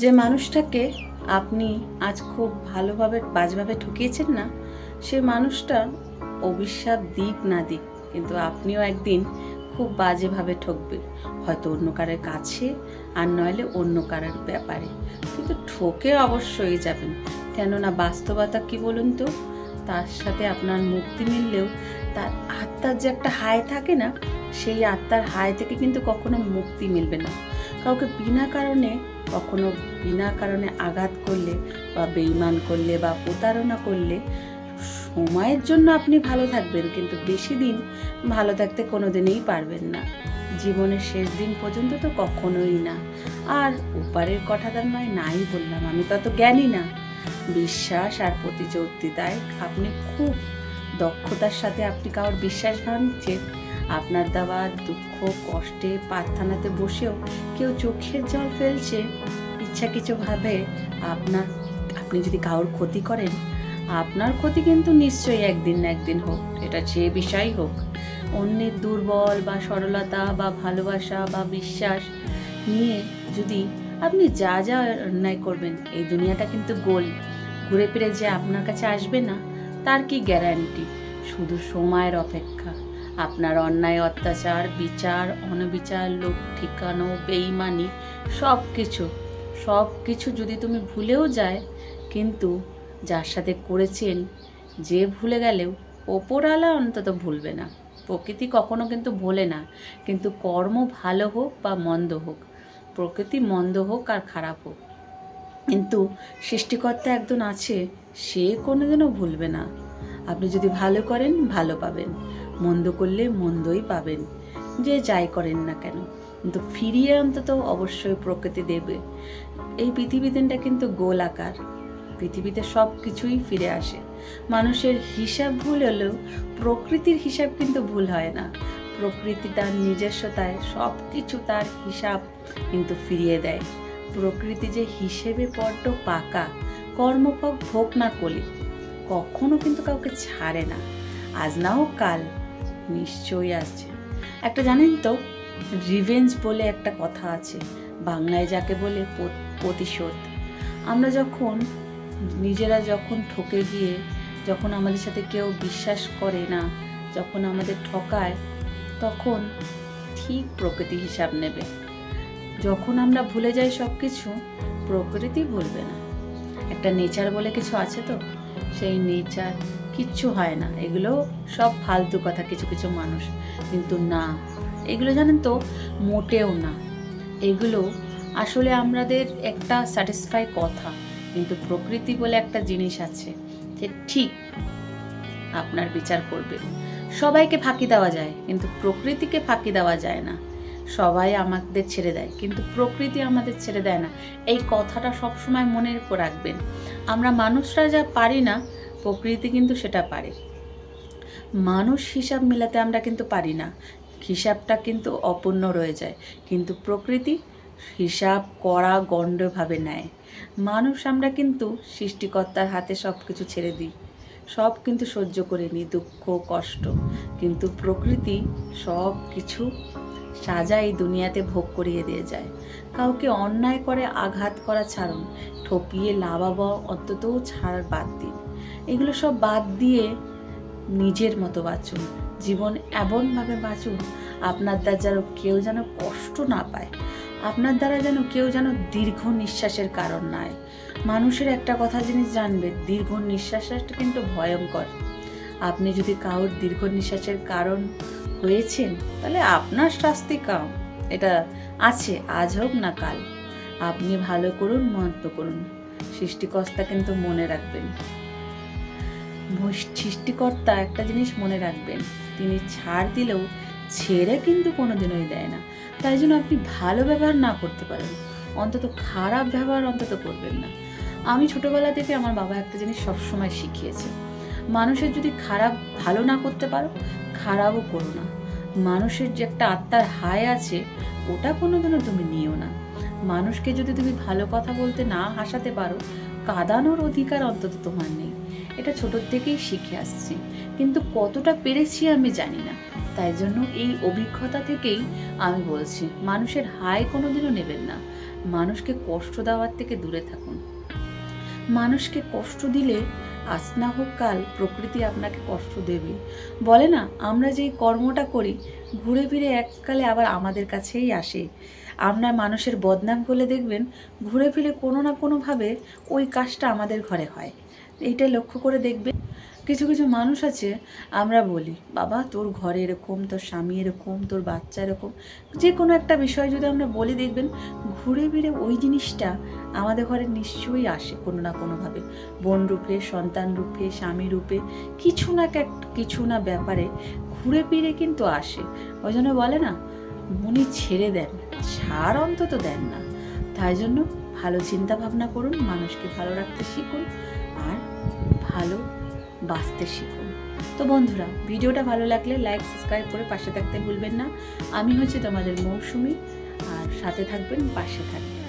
যে মানুষটাকে আপনি আজ খুব ভালোভাবে বাজেভাবে ঠকিয়েছেন না, সে মানুষটা অভিশাপ দিক না দিক, কিন্তু আপনিও একদিন খুব বাজেভাবে ঠকবেন, হয়তো অন্য কারোর কাছে আর নইলে অন্য কারোর ব্যাপারে, কিন্তু ঠকে অবশ্যই যাবেন। কেননা বাস্তবতা কি বলুন তো, তার সাথে আপনার মুক্তি মিললেও তার আত্মার যে একটা হায় থাকে না, সেই আত্মার হায় থেকে কিন্তু কখনো মুক্তি মিলবে না। কাউকে বিনা কারণে আঘাত করলে বা বেঈমান করলে বা প্রতারণা করলে সময়ের জন্য আপনি ভালো থাকবেন, কিন্তু বেশি দিন ভালো থাকতে কোনোদিনই পারবেন না। জীবনের শেষ দিন পর্যন্ত তো কখনোই না। আর ওপারের কথাটা নয় নাই বললাম, আমি তত জ্ঞানী না। বিশ্বাস আর প্রতিযোগিতায় আপনি খুব দক্ষতার সাথে আপনি কারোর বিশ্বাস ভাঙছেন। আপনার দেওয়া দুঃখ কষ্টে প্রার্থনাতে বসেও কেউ চোখের জল ফেলছে ইচ্ছাকৃতভাবে। আপনি যদি কারোর ক্ষতি করেন, আপনার ক্ষতি কিন্তু নিশ্চয়ই একদিন না একদিন হোক, এটা যে বিষয়ই হোক। অন্যের দুর্বল বা সরলতা বা ভালোবাসা বা বিশ্বাস নিয়ে যদি আপনি যা যা অন্যায় করবেন, এই দুনিয়াটা কিন্তু গোল, ঘুরে ফিরে যে আপনার কাছে আসবে না তার কি গ্যারান্টি? শুধু সময়ের অপেক্ষা। আপনার অন্যায় অত্যাচার বিচার অনবিচার লোক ঠিকানো বেঈমানি সব কিছু যদি তুমি ভুলেও যায়, কিন্তু যার সাথে করেছেন যে ভুলে গেলেও ওপরওয়ালা অন্তত ভুলবে না। প্রকৃতি কখনো কিন্তু ভোলে না, কিন্তু কর্ম ভালো হোক বা মন্দ হোক, প্রকৃতি মন্দ হোক আর খারাপ হোক, কিন্তু সৃষ্টিকর্তা একজন আছে, সে কোনোদিনও ভুলবে না। আপনি যদি ভালো করেন ভালো পাবেন, মন্দ করলে মন্দই পাবেন, যে যাই করেন না কেন, কিন্তু ফিরিয়ে অন্তত অবশ্যই প্রকৃতি দেবে। এই পৃথিবীটা কিন্তু গোল আকার, পৃথিবীতে সব কিছুই ফিরে আসে। মানুষের হিসাব ভুল হলেও প্রকৃতির হিসাব কিন্তু ভুল হয় না। প্রকৃতি তার নিজস্বতায় সব কিছু তার হিসাব কিন্তু ফিরিয়ে দেয়। প্রকৃতি যে হিসেবে বড্ড পাকা, কর্মফল ভোগ না করলে কখনো কিন্তু কাউকে ছাড়ে না। আজ না হোক কাল নিশ্চয়ই আসছে। একটা জানেন তো, রিভেঞ্জ বলে একটা কথা আছে, বাংলায় যাকে বলে প্রতিশোধ। আমরা নিজেরা যখন ঠকে গিয়ে, যখন আমাদের সাথে কেউ বিশ্বাস করে না, যখন আমাদের ঠকায়, তখন ঠিক প্রকৃতি হিসাব নেবে। যখন আমরা ভুলে যাই সব কিছু, প্রকৃতি ভুলবে না। একটা নেচার বলে কিছু আছে তো, সেই নেচার কিচ্ছু হয় না। এগুলো সব ফালতু কথা কিছু কিছু মানুষ, কিন্তু না, এগুলো জানেন তো মোটেও না। এগুলো আসলে আমাদের একটা স্যাটিসফাই কথা, কিন্তু প্রকৃতি বলে একটা জিনিস আছে, যে ঠিক আপনার বিচার করবে। সবাইকে ফাঁকি দেওয়া যায়, কিন্তু প্রকৃতিকে ফাঁকি দেওয়া যায় না। সবাই আমাদের ছেড়ে দেয়, কিন্তু প্রকৃতি আমাদের ছেড়ে দেয় না। এই কথাটা সবসময় মনে রাখবেন। আমরা মানুষরা যা পারি না, প্রকৃতি কিন্তু সেটা পারে। মানুষ হিসাব মেলাতে আমরা কিন্তু পারি না, হিসাবটা কিন্তু অপূর্ণ রয়ে যায়, কিন্তু প্রকৃতি হিসাব করা গণ্ডভাবে নেয়। মানুষ আমরা কিন্তু সৃষ্টিকর্তার হাতে সব কিছু ছেড়ে দিই, সব কিন্তু সহ্য করে নিই, দুঃখ কষ্ট, কিন্তু প্রকৃতি সব কিছু সাজা এই দুনিয়াতে ভোগ করিয়ে দিয়ে যায়। কাউকে অন্যায় করে আঘাত করা ছাড়ুন, ঠপিয়ে লাভাবা অন্তত ছাড় বাদ দিন। এগুলো সব বাদ দিয়ে নিজের মতো বাঁচুন, জীবন এমনভাবে বাঁচুন আপনার দ্বারা যেন কেউ যেন কষ্ট না পায়, আপনার দ্বারা যেন কেউ যেন দীর্ঘ নিঃশ্বাসের কারণ না হয়। মানুষের একটা কথা জিনিস জানবে, দীর্ঘ নিঃশ্বাসটা কিন্তু ভয়ঙ্কর। আপনি যদি কারোর দীর্ঘ নিঃশ্বাসের কারণ হয়েছেন, তাহলে আপনার শাস্তি কম, এটা আছে, আজ হোক না কাল। আপনি ভালো করুন মন্দ করুন, সৃষ্টিকর্তা কিন্তু মনে রাখবেন। সৃষ্টিকর্তা একটা জিনিস মনে রাখবেন, তিনি ছাড় দিলেও ছেড়ে কিন্তু কোনোদিনই দেয় না। তাই জন্য আপনি ভালো ব্যবহার না করতে পারেন, অন্তত খারাপ ব্যবহার অন্তত করবেন না। আমি ছোটবেলা থেকে আমার বাবা একটা জিনিস সবসময় শিখিয়েছে, মানুষের যদি ভালো না করতে পারো, খারাপও করো না। মানুষের যে একটা আত্মার হায় আছে, ওটা কোনোদিনও তুমি নিও না। মানুষকে যদি তুমি ভালো কথা বলতে না হাসাতে পারো, কাঁদানোর অধিকার অন্তত তোমার নেই। এটা ছোটোর থেকেই শিখে আসছি, কিন্তু কতটা পেরেছি আমি জানি না। তাই জন্য এই অভিজ্ঞতা থেকেই আমি বলছি, মানুষের হায় কোনোদিনও নেবেন না। মানুষকে কষ্ট দেওয়ার থেকে দূরে থাকুন। মানুষকে কষ্ট দিলে আজ না হোক কাল প্রকৃতি আপনাকে কষ্ট দেবে। বলে না, আমরা যেই কর্মটা করি ঘুরে ফিরে এককালে আবার আমাদের কাছেই আসে। আমরা মানুষের বদনাম করলে দেখবেন ঘুরে ফিরে কোনো না কোনোভাবে ওই কাজটা আমাদের ঘরে হয়। এইটা লক্ষ্য করে দেখবেন। কিছু কিছু মানুষ আছে, আমরা বলি বাবা তোর ঘরে এরকম, তোর স্বামী এরকম, তোর বাচ্চা এরকম, যে কোনো একটা বিষয় যদি আমরা বলি দেখবেন ঘুরে ফিরে ওই জিনিসটা আমাদের ঘরে নিশ্চয়ই আসে কোনো না কোনোভাবে, বোন রূপে, সন্তান রূপে, স্বামী রূপে, কিছু না ব্যাপারে ঘুরে ফিরে কিন্তু আসে। ওই জন্য বলে না, মনি ছেড়ে দেন, ছাড় অন্তত দেন না। তাই জন্য ভালো চিন্তা ভাবনা করুন, মানুষকে ভালো রাখতে শিখুন, আর ভালো বাঁচতে শিখুন। তো বন্ধুরা, ভিডিওটা ভালো লাগলে লাইক সাবস্ক্রাইব করে পাশে থাকতে ভুলবেন না। আমি হচ্ছে তোমাদের মৌসুমি, আর সাথে থাকবেন, পাশে থাকবেন।